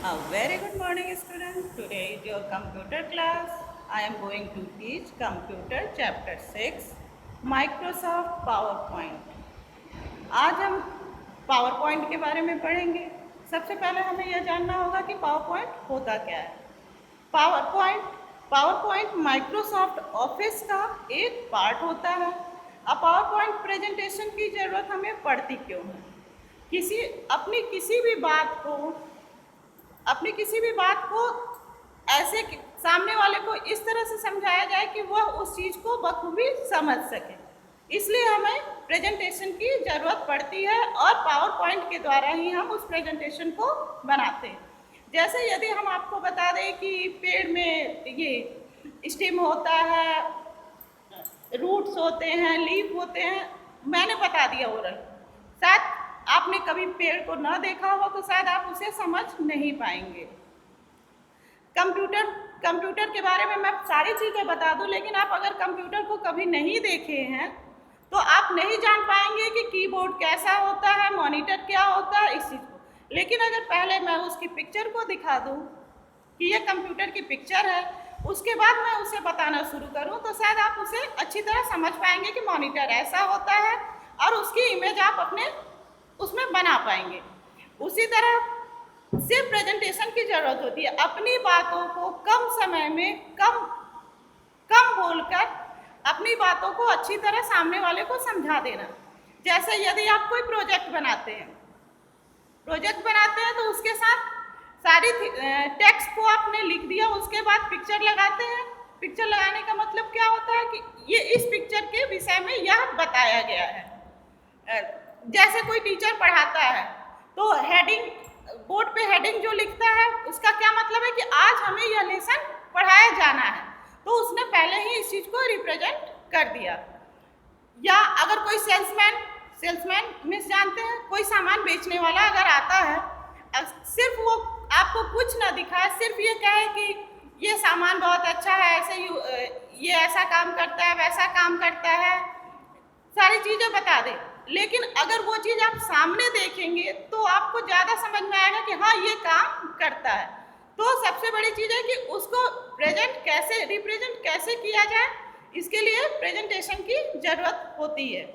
A very good morning, students. Today is your computer class. I am going to teach Computer Chapter 6, Microsoft PowerPoint. आज हम power point के बारे में पढ़ेंगे। सबसे पहले हमें यह जानना होगा कि पावर पॉइंट होता क्या है। Power point power point Microsoft office का एक पार्ट होता है। अब पावर पॉइंट प्रेजेंटेशन की ज़रूरत हमें पड़ती क्यों है? किसी अपनी किसी भी बात को अपनी किसी भी बात को ऐसे सामने वाले को इस तरह से समझाया जाए कि वह उस चीज़ को बखूबी समझ सके, इसलिए हमें प्रेजेंटेशन की ज़रूरत पड़ती है और पावर पॉइंट के द्वारा ही हम उस प्रेजेंटेशन को बनाते हैं। जैसे यदि हम आपको बता दें कि पेड़ में ये स्टेम होता है, रूट्स होते हैं, लीफ होते हैं, मैंने बता दिया ओरल, शायद आपने कभी पेड़ को ना देखा होगा तो शायद आप उसे समझ नहीं पाएंगे। कंप्यूटर के बारे में मैं सारी चीज़ें बता दूं, लेकिन आप अगर कंप्यूटर को कभी नहीं देखे हैं तो आप नहीं जान पाएंगे कि कीबोर्ड कैसा होता है, मॉनिटर क्या होता है, इस चीज़ को। लेकिन अगर पहले मैं उसकी पिक्चर को दिखा दूं कि यह कंप्यूटर की पिक्चर है, उसके बाद मैं उसे बताना शुरू करूं तो शायद आप उसे अच्छी तरह समझ पाएंगे कि मॉनिटर ऐसा होता है और उसकी इमेज आप अपने उसमें बना पाएंगे। उसी तरह सिर्फ प्रेजेंटेशन की ज़रूरत होती है। अपनी बातों को कम समय में कम कम बोलकर अपनी बातों को अच्छी तरह सामने वाले को समझा देना। जैसे यदि आप कोई प्रोजेक्ट बनाते हैं तो उसके साथ सारी टेक्स्ट को आपने लिख दिया, उसके बाद पिक्चर लगाते हैं। पिक्चर लगाने का मतलब क्या होता है कि ये इस पिक्चर के विषय में यह बताया गया है। जैसे कोई टीचर पढ़ाता है तो हेडिंग, बोर्ड पे हेडिंग जो लिखता है उसका क्या मतलब है कि आज हमें यह लेसन पढ़ाया जाना है, तो उसने पहले ही इस चीज़ को रिप्रेजेंट कर दिया। या अगर कोई सेल्समैन मिस जानते हैं, कोई सामान बेचने वाला अगर आता है, सिर्फ वो आपको कुछ ना दिखाए, सिर्फ ये कहे कि ये सामान बहुत अच्छा है, ये ऐसा काम करता है, वैसा काम करता है, सारी चीज़ें बता दे, लेकिन अगर वो चीज़ आप सामने देखेंगे तो आपको ज़्यादा समझ में आएगा कि हाँ ये काम करता है। तो सबसे बड़ी चीज़ है कि उसको रिप्रेजेंट कैसे किया जाए, इसके लिए प्रेजेंटेशन की ज़रूरत होती है।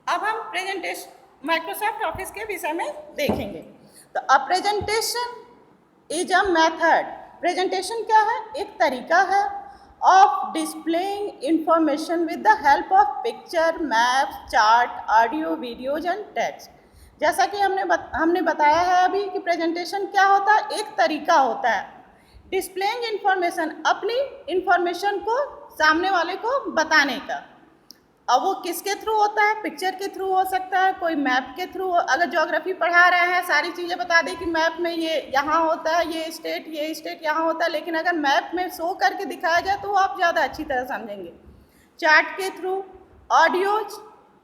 अब हम प्रेजेंटेशन माइक्रोसॉफ्ट ऑफिस के विषय में देखेंगे। तो अ presentation is a method. Presentation क्या है? एक तरीका है of displaying information with the help of picture, map, chart, audio, videos and text. जैसा कि हमने बताया है अभी कि प्रेजेंटेशन क्या होता है, एक तरीका होता है डिस्प्लेइंग इंफॉर्मेशन, अपनी इंफॉर्मेशन को सामने वाले को बताने का। अब वो किसके थ्रू होता है? पिक्चर के थ्रू हो सकता है, कोई मैप के थ्रू। अगर ज्योग्राफी पढ़ा रहे हैं, सारी चीज़ें बता दें कि मैप में ये यहाँ होता है, ये स्टेट यहाँ होता है, लेकिन अगर मैप में शो करके दिखाया जाए तो आप ज़्यादा अच्छी तरह समझेंगे। चार्ट के थ्रू, ऑडियोज,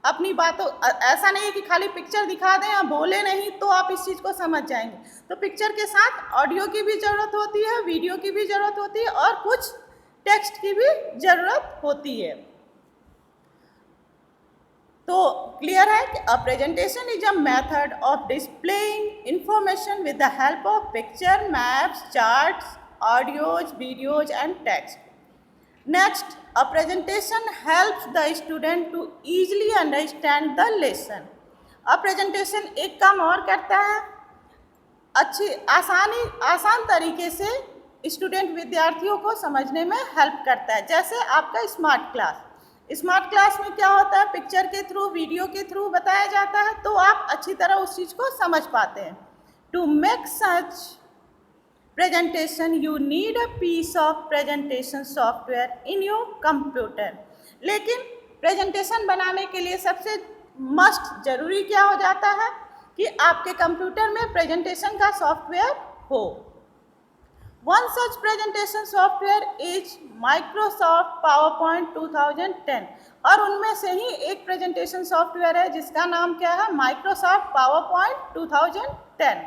अपनी बातों, ऐसा नहीं है कि खाली पिक्चर दिखा दें या बोले नहीं तो आप इस चीज़ को समझ जाएंगे। तो पिक्चर के साथ ऑडियो की भी ज़रूरत होती है, वीडियो की भी ज़रूरत होती है और कुछ टेक्स्ट की भी ज़रूरत होती है। तो क्लियर है कि a presentation is a method of displaying information with the help of picture, maps, charts, audios, videos and text. Next, a presentation helps the student to easily understand the lesson. A presentation एक काम और करता है, आसान तरीके से student विद्यार्थियों को समझने में हेल्प करता है। जैसे आपका स्मार्ट क्लास में क्या होता है, पिक्चर के थ्रू, वीडियो के थ्रू बताया जाता है, तो आप अच्छी तरह उस चीज़ को समझ पाते हैं। To make such presentation you need a piece of presentation software in your computer. लेकिन प्रेजेंटेशन बनाने के लिए सबसे मस्ट जरूरी क्या हो जाता है कि आपके कंप्यूटर में प्रेजेंटेशन का सॉफ्टवेयर हो। One such presentation software is Microsoft PowerPoint 2010 और उनमें से ही एक प्रेजेंटेशन सॉफ्टवेयर है जिसका नाम क्या है, Microsoft PowerPoint 2010.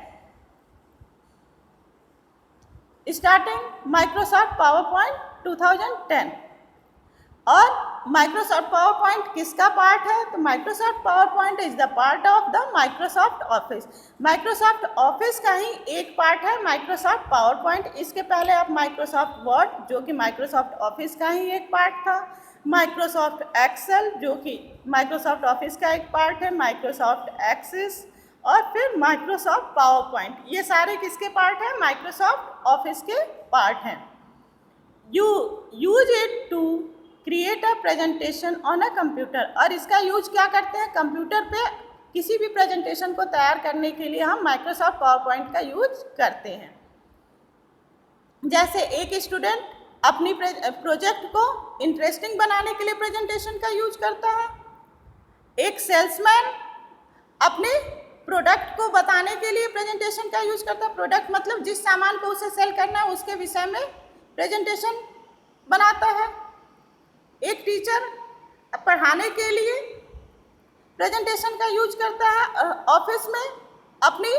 Starting Microsoft PowerPoint 2010. और Microsoft PowerPoint किसका पार्ट है, तो Microsoft PowerPoint is the part of the Microsoft Office. Microsoft Office का ही एक पार्ट है Microsoft PowerPoint. इसके पहले आप Microsoft Word जो कि Microsoft Office का ही एक पार्ट था, Microsoft Excel जो कि Microsoft Office का एक पार्ट है, Microsoft Access और फिर Microsoft PowerPoint. ये सारे किसके पार्ट हैं, Microsoft Office के पार्ट हैं. You use it to create a presentation on a computer. और इसका यूज क्या करते हैं, कंप्यूटर पे किसी भी प्रेजेंटेशन को तैयार करने के लिए हम माइक्रोसॉफ्ट पावरपॉइंट का यूज करते हैं. जैसे एक स्टूडेंट अपनी प्रोजेक्ट को इंटरेस्टिंग बनाने के लिए प्रेजेंटेशन का यूज करता है, एक सेल्समैन अपने प्रोडक्ट को बताने के लिए प्रेजेंटेशन का यूज करता है. प्रोडक्ट मतलब जिस सामान को उसे सेल करना है उसके विषय में प्रेजेंटेशन बनाता है. एक टीचर पढ़ाने के लिए प्रेजेंटेशन का यूज करता है. ऑफिस में अपनी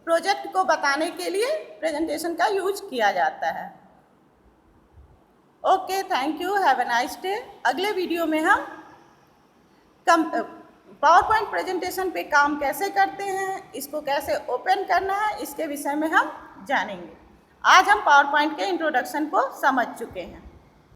प्रोजेक्ट को बताने के लिए प्रेजेंटेशन का यूज किया जाता है. Okay, thank you, have a nice day. अगले वीडियो में हम पावरपॉइंट प्रेजेंटेशन पे काम कैसे करते हैं, इसको कैसे ओपन करना है, इसके विषय में हम जानेंगे. आज हम पावरपॉइंट के इंट्रोडक्शन को समझ चुके हैं.